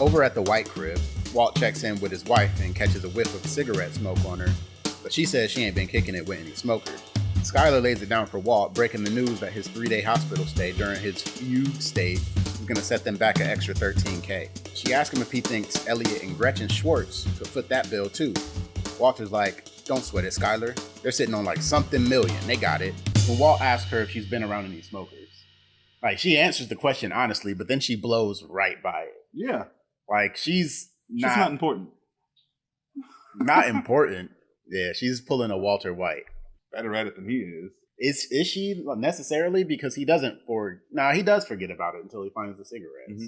Over at the White crib, Walt checks in with his wife and catches a whiff of cigarette smoke on her, but she says she ain't been kicking it with any smokers. Skyler lays it down for Walt, breaking the news that his 3-day hospital stay during his fugue state is going to set them back an extra $13K. She asks him if he thinks Elliott and Gretchen Schwartz could foot that bill too. Walter's like, don't sweat it, Skyler. They're sitting on like something million. They got it. When Walt asks her if she's been around any smokers, like she answers the question honestly, but then she blows right by it. Yeah. Like she's not important. Not important. Yeah, she's pulling a Walter White. Better at it than he is. Is she necessarily? Because he doesn't he does forget about it until he finds the cigarettes. Mm-hmm.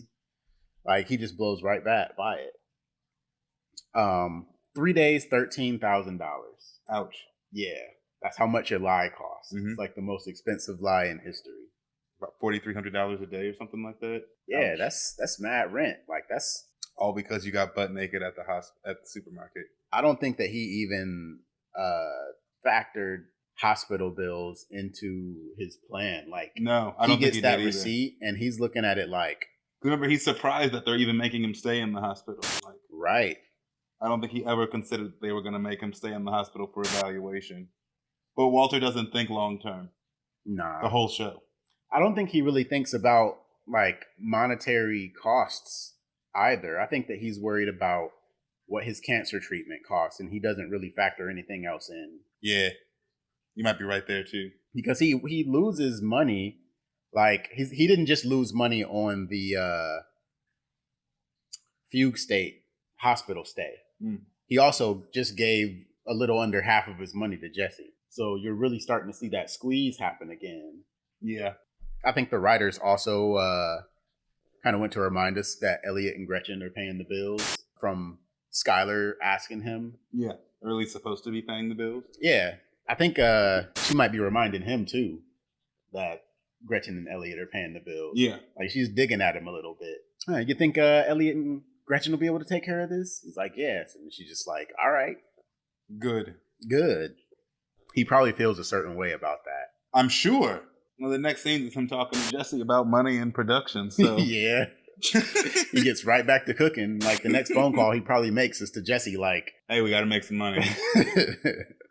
Like he just blows right back by it. 3 days, $13,000. Ouch. Yeah, that's how much a lie costs. Mm-hmm. It's like the most expensive lie in history. About $4,300 a day or something like that. Yeah, Ouch. that's mad rent. Like that's all because you got butt naked at the supermarket. I don't think that he even factored hospital bills into his plan. Like, no, I don't think he gets that did receipt and he's looking at it like. Remember, he's surprised that they're even making him stay in the hospital. Like, right. I don't think he ever considered they were going to make him stay in the hospital for evaluation. But Walter doesn't think long term. Nah. The whole show. I don't think he really thinks about like monetary costs either. I think that he's worried about what his cancer treatment costs, and he doesn't really factor anything else in. Yeah. You might be right there too. Because he loses money. Like he didn't just lose money on the fugue state hospital stay. Mm. He also just gave a little under half of his money to Jesse. So you're really starting to see that squeeze happen again. Yeah. I think the writers also kind of went to remind us that Elliott and Gretchen are paying the bills from Skyler asking him. Yeah. Or at least supposed to be paying the bills. Yeah. I think she might be reminding him too that Gretchen and Elliott are paying the bills. Yeah. Like she's digging at him a little bit. You think Elliott and Gretchen will be able to take care of this? He's like, yes. And she's just like, all right. Good. He probably feels a certain way about that. I'm sure. Well, the next scene is him talking to Jesse about money and production. So yeah. He gets right back to cooking. Like the next phone call he probably makes is to Jesse like, hey, we got to make some money.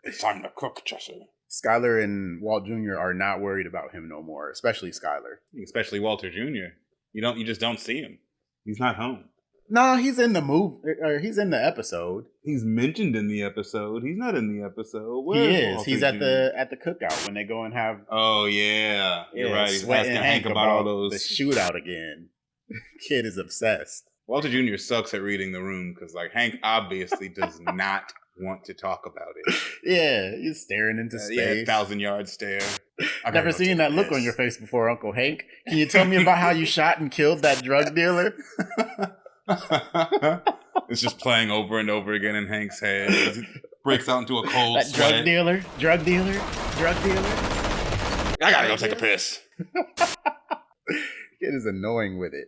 It's time to cook, Jesse. Skyler and Walt Jr. are not worried about him no more, especially Skyler. Especially Walter Jr. You just don't see him. He's not home. No, he's in the movie, or he's in the episode. He's mentioned in the episode. He's not in the episode. Where he is. He's at the cookout when they go and have. Oh yeah, you're right. He's asking Hank about all those. The shootout again. Kid is obsessed. Walter Jr. sucks at reading the room because like Hank obviously does not want to talk about it. Yeah, he's staring into space. Yeah, 1,000-yard stare. I've never seen that look on your face before, Uncle Hank. Can you tell me about how you shot and killed that drug dealer? It's just playing over and over again in Hank's head. It breaks out into a cold that sweat. Drug dealer. I gotta go take a piss. Kid is annoying with it.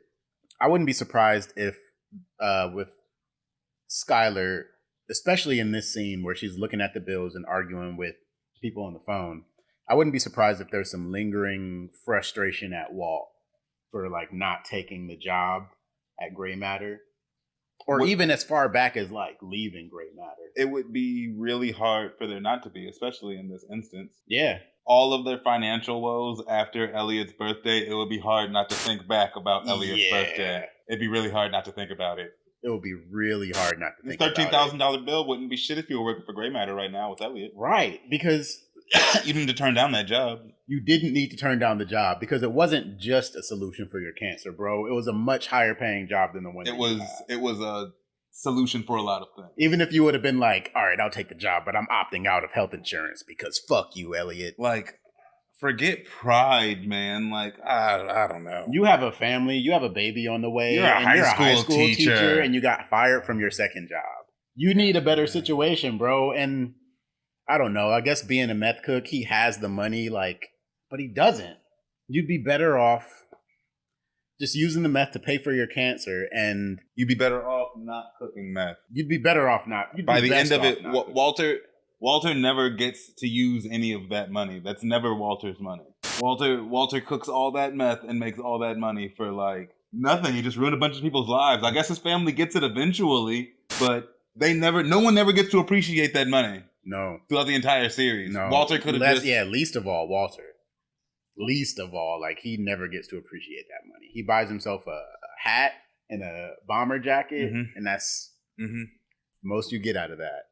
I wouldn't be surprised if with Skyler, especially in this scene where she's looking at the bills and arguing with people on the phone, I wouldn't be surprised if there's some lingering frustration at Walt for like not taking the job at Gray Matter, or even as far back as like leaving Gray Matter. It would be really hard for there not to be, especially in this instance. Yeah. All of their financial woes after Elliott's birthday, it would be hard not to think back about Elliott's birthday. It'd be really hard not to think about it. It would be really hard not to think about it. This $13,000 bill wouldn't be shit if you were working for Gray Matter right now with Elliott. Right, because you didn't need to turn down that job. You didn't need to turn down the job because it wasn't just a solution for your cancer, bro. It was a much higher paying job than the one It was a solution for a lot of things. Even if you would have been like, all right, I'll take the job, but I'm opting out of health insurance because fuck you, Elliott. Like, forget pride, man. Like, I don't know. You have a family. You have a baby on the way. You're a high school teacher. And you got fired from your second job. You need a better situation, bro. And I don't know. I guess being a meth cook, he has the money, like, but he doesn't. You'd be better off just using the meth to pay for your cancer, and you'd be better off not cooking meth. You'd be better off not. By the end of it, Walter never gets to use any of that money. That's never Walter's money. Walter cooks all that meth and makes all that money for like Nothing. You just ruined a bunch of people's lives. I guess his family gets it eventually, but no one never gets to appreciate that money. No. Throughout the entire series. No. Walter could have just... Yeah, least of all, Walter. Least of all, like, he never gets to appreciate that money. He buys himself a hat and a bomber jacket, and that's most you get out of that.